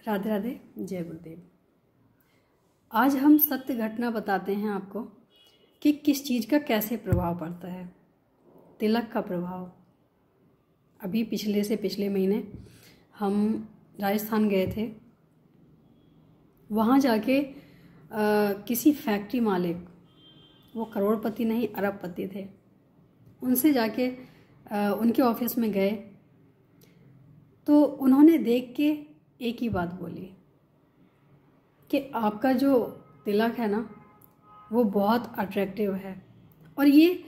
राधे राधे, जय गुरुदेव। आज हम सत्य घटना बताते हैं आपको कि किस चीज़ का कैसे प्रभाव पड़ता है। तिलक का प्रभाव। अभी पिछले महीने हम राजस्थान गए थे। वहाँ जाके किसी फैक्ट्री मालिक, वो करोड़पति नहीं अरबपति थे, उनसे जाके उनके ऑफिस में गए तो उन्होंने देख के एक ही बात बोली कि आपका जो तिलक है ना वो बहुत अट्रैक्टिव है और ये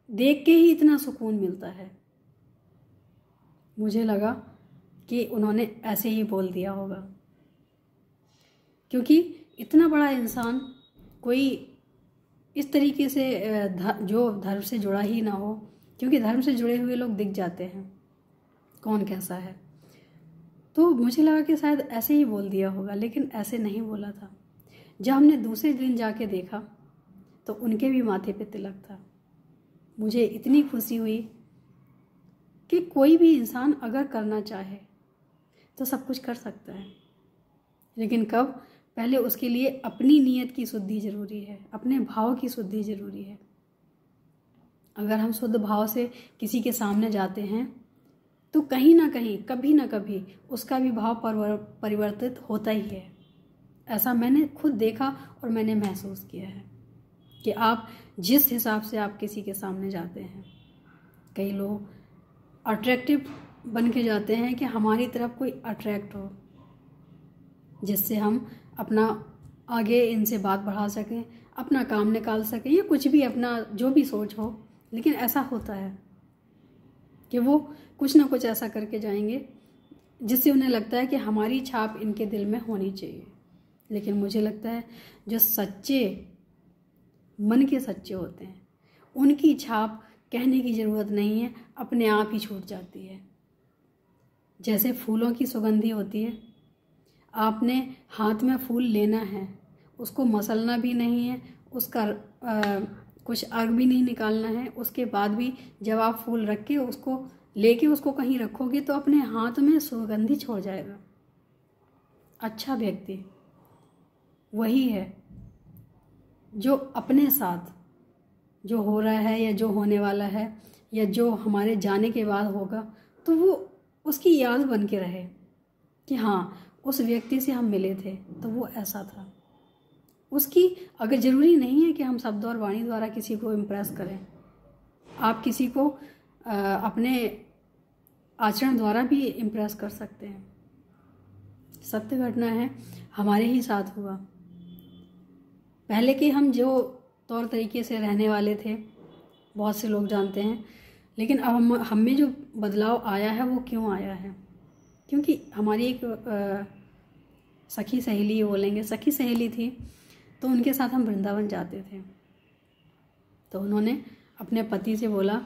देख के ही इतना सुकून मिलता है। मुझे लगा कि उन्होंने ऐसे ही बोल दिया होगा, क्योंकि इतना बड़ा इंसान कोई इस तरीके से जो धर्म से जुड़ा ही ना हो, क्योंकि धर्म से जुड़े हुए लोग दिख जाते हैं कौन कैसा है। तो मुझे लगा कि शायद ऐसे ही बोल दिया होगा, लेकिन ऐसे नहीं बोला था। जब हमने दूसरे दिन जाके देखा तो उनके भी माथे पे तिलक था। मुझे इतनी खुशी हुई कि कोई भी इंसान अगर करना चाहे तो सब कुछ कर सकता है, लेकिन कब? पहले उसके लिए अपनी नीयत की शुद्धि जरूरी है, अपने भाव की शुद्धि जरूरी है। अगर हम शुद्ध भाव से किसी के सामने जाते हैं तो कहीं ना कहीं, कभी ना कभी उसका भी भाव परिवर्तित होता ही है। ऐसा मैंने खुद देखा और मैंने महसूस किया है कि आप जिस हिसाब से आप किसी के सामने जाते हैं, कई लोग अट्रैक्टिव बन के जाते हैं कि हमारी तरफ कोई अट्रैक्ट हो, जिससे हम अपना आगे इनसे बात बढ़ा सकें, अपना काम निकाल सकें या कुछ भी अपना जो भी सोच हो। लेकिन ऐसा होता है कि वो कुछ ना कुछ ऐसा करके जाएंगे जिससे उन्हें लगता है कि हमारी छाप इनके दिल में होनी चाहिए। लेकिन मुझे लगता है जो सच्चे मन के सच्चे होते हैं उनकी छाप कहने की ज़रूरत नहीं है, अपने आप ही छूट जाती है। जैसे फूलों की सुगंधी होती है, आपने हाथ में फूल लेना है, उसको मसलना भी नहीं है, उसका कुछ अर्क भी नहीं निकालना है। उसके बाद भी जब आप फूल रख के उसको लेके उसको कहीं रखोगे तो अपने हाथ में सुगंधी छोड़ जाएगा। अच्छा व्यक्ति वही है जो अपने साथ जो हो रहा है या जो होने वाला है या जो हमारे जाने के बाद होगा तो वो उसकी याद बन के रहे कि हाँ, उस व्यक्ति से हम मिले थे तो वो ऐसा था। उसकी अगर ज़रूरी नहीं है कि हम शब्द और वाणी द्वारा किसी को इम्प्रेस करें, आप किसी को अपने आचरण द्वारा भी इम्प्रेस कर सकते हैं। सत्य घटना है, हमारे ही साथ हुआ। पहले के हम जो तौर तरीके से रहने वाले थे बहुत से लोग जानते हैं, लेकिन अब हम में जो बदलाव आया है वो क्यों आया है? क्योंकि हमारी एक सखी सहेली बोलेंगे, सखी सहेली थी, तो उनके साथ हम वृंदावन जाते थे। तो उन्होंने अपने पति से बोला,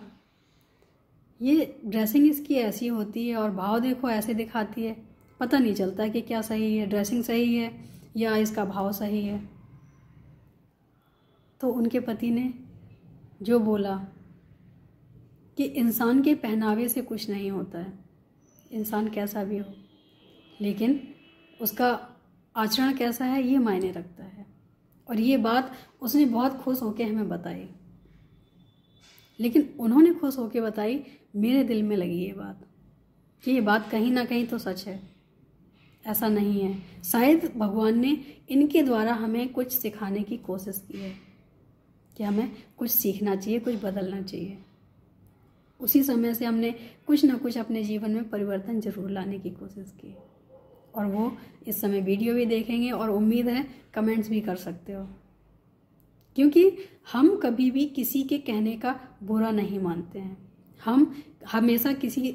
ये ड्रेसिंग इसकी ऐसी होती है और भाव देखो ऐसे दिखाती है, पता नहीं चलता कि क्या सही है, ड्रेसिंग सही है या इसका भाव सही है। तो उनके पति ने जो बोला कि इंसान के पहनावे से कुछ नहीं होता है, इंसान कैसा भी हो, लेकिन उसका आचरण कैसा है ये मायने रखता है। और ये बात उसने बहुत खुश होकर हमें बताई। लेकिन उन्होंने खुश होकर बताई, मेरे दिल में लगी ये बात कि ये बात कहीं ना कहीं तो सच है। ऐसा नहीं है, शायद भगवान ने इनके द्वारा हमें कुछ सिखाने की कोशिश की है कि हमें कुछ सीखना चाहिए, कुछ बदलना चाहिए। उसी समय से हमने कुछ ना कुछ अपने जीवन में परिवर्तन जरूर लाने की कोशिश की, और वो इस समय वीडियो भी देखेंगे और उम्मीद है कमेंट्स भी कर सकते हो, क्योंकि हम कभी भी किसी के कहने का बुरा नहीं मानते हैं। हम हमेशा किसी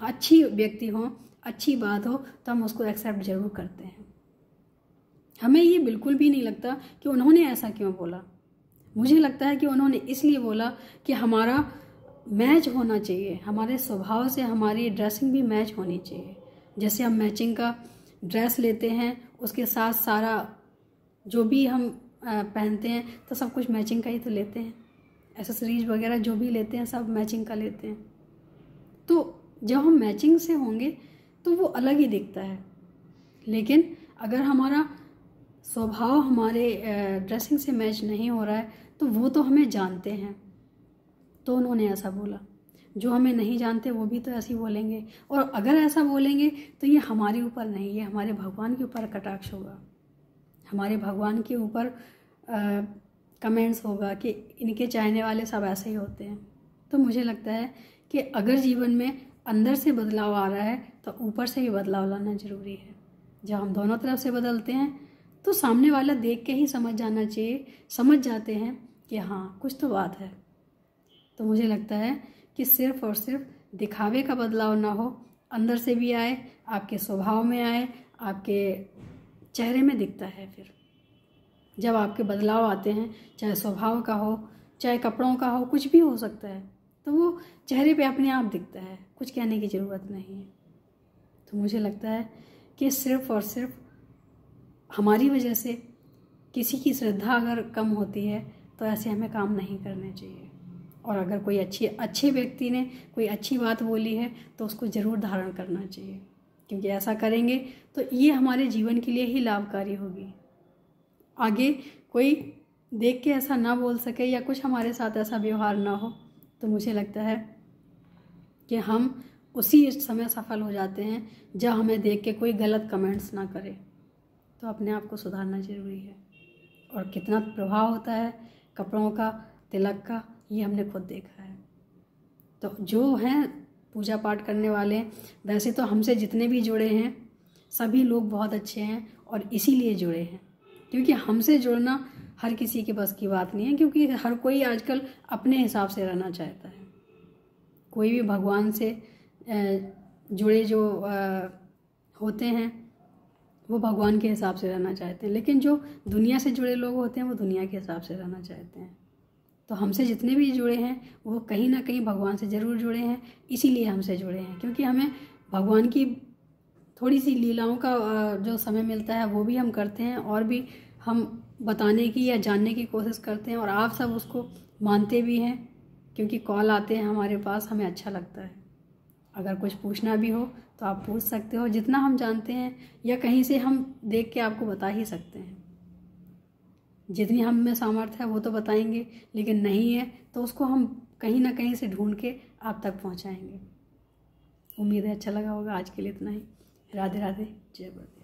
अच्छी व्यक्ति हो, अच्छी बात हो तो हम उसको एक्सेप्ट जरूर करते हैं। हमें ये बिल्कुल भी नहीं लगता कि उन्होंने ऐसा क्यों बोला। मुझे लगता है कि उन्होंने इसलिए बोला कि हमारा मैच होना चाहिए, हमारे स्वभाव से हमारी ड्रेसिंग भी मैच होनी चाहिए। जैसे हम मैचिंग का ड्रेस लेते हैं, उसके साथ सारा जो भी हम पहनते हैं तो सब कुछ मैचिंग का ही तो लेते हैं। एक्सेसरीज वगैरह जो भी लेते हैं सब मैचिंग का लेते हैं। तो जब हम मैचिंग से होंगे तो वो अलग ही दिखता है। लेकिन अगर हमारा स्वभाव हमारे ड्रेसिंग से मैच नहीं हो रहा है तो वो तो हमें जानते हैं, तो उन्होंने ऐसा बोला। जो हमें नहीं जानते वो भी तो ऐसे ही बोलेंगे, और अगर ऐसा बोलेंगे तो ये हमारे ऊपर नहीं, ये हमारे भगवान के ऊपर कटाक्ष होगा, हमारे भगवान के ऊपर कमेंट्स होगा कि इनके चाहने वाले सब ऐसे ही होते हैं। तो मुझे लगता है कि अगर जीवन में अंदर से बदलाव आ रहा है तो ऊपर से भी बदलाव लाना ज़रूरी है। जब हम दोनों तरफ से बदलते हैं तो सामने वाला देख के ही समझ जाना चाहिए, समझ जाते हैं कि हाँ कुछ तो बात है। तो मुझे लगता है कि सिर्फ और सिर्फ दिखावे का बदलाव ना हो, अंदर से भी आए, आपके स्वभाव में आए, आपके चेहरे में दिखता है। फिर जब आपके बदलाव आते हैं, चाहे स्वभाव का हो, चाहे कपड़ों का हो, कुछ भी हो सकता है, तो वो चेहरे पे अपने आप दिखता है, कुछ कहने की ज़रूरत नहीं है। तो मुझे लगता है कि सिर्फ और सिर्फ हमारी वजह से किसी की श्रद्धा अगर कम होती है तो ऐसे हमें काम नहीं करने चाहिए। और अगर कोई अच्छे व्यक्ति ने कोई अच्छी बात बोली है तो उसको ज़रूर धारण करना चाहिए, क्योंकि ऐसा करेंगे तो ये हमारे जीवन के लिए ही लाभकारी होगी। आगे कोई देख के ऐसा ना बोल सके या कुछ हमारे साथ ऐसा व्यवहार ना हो, तो मुझे लगता है कि हम उसी समय सफल हो जाते हैं जब हमें देख के कोई गलत कमेंट्स ना करे। तो अपने आप को सुधारना ज़रूरी है। और कितना प्रभाव होता है कपड़ों का, तिलक का, ये हमने खुद देखा है। तो जो हैं पूजा पाठ करने वाले, वैसे तो हमसे जितने भी जुड़े हैं सभी लोग बहुत अच्छे हैं और इसीलिए जुड़े हैं, क्योंकि हमसे जुड़ना हर किसी के बस की बात नहीं है, क्योंकि हर कोई आजकल अपने हिसाब से रहना चाहता है। कोई भी भगवान से जुड़े जो होते हैं वो भगवान के हिसाब से रहना चाहते हैं, लेकिन जो दुनिया से जुड़े लोग होते हैं वो दुनिया के हिसाब से रहना चाहते हैं। तो हमसे जितने भी जुड़े हैं वो कहीं ना कहीं भगवान से ज़रूर जुड़े हैं, इसीलिए हमसे जुड़े हैं, क्योंकि हमें भगवान की थोड़ी सी लीलाओं का जो समय मिलता है वो भी हम करते हैं, और भी हम बताने की या जानने की कोशिश करते हैं, और आप सब उसको मानते भी हैं, क्योंकि कॉल आते हैं हमारे पास, हमें अच्छा लगता है। अगर कुछ पूछना भी हो तो आप पूछ सकते हो, जितना हम जानते हैं या कहीं से हम देख के आपको बता ही सकते हैं। जितनी हम में सामर्थ्य है वो तो बताएंगे, लेकिन नहीं है तो उसको हम कहीं ना कहीं से ढूंढ के आप तक पहुंचाएंगे। उम्मीद है अच्छा लगा होगा। आज के लिए इतना ही। राधे राधे, जय गुरु।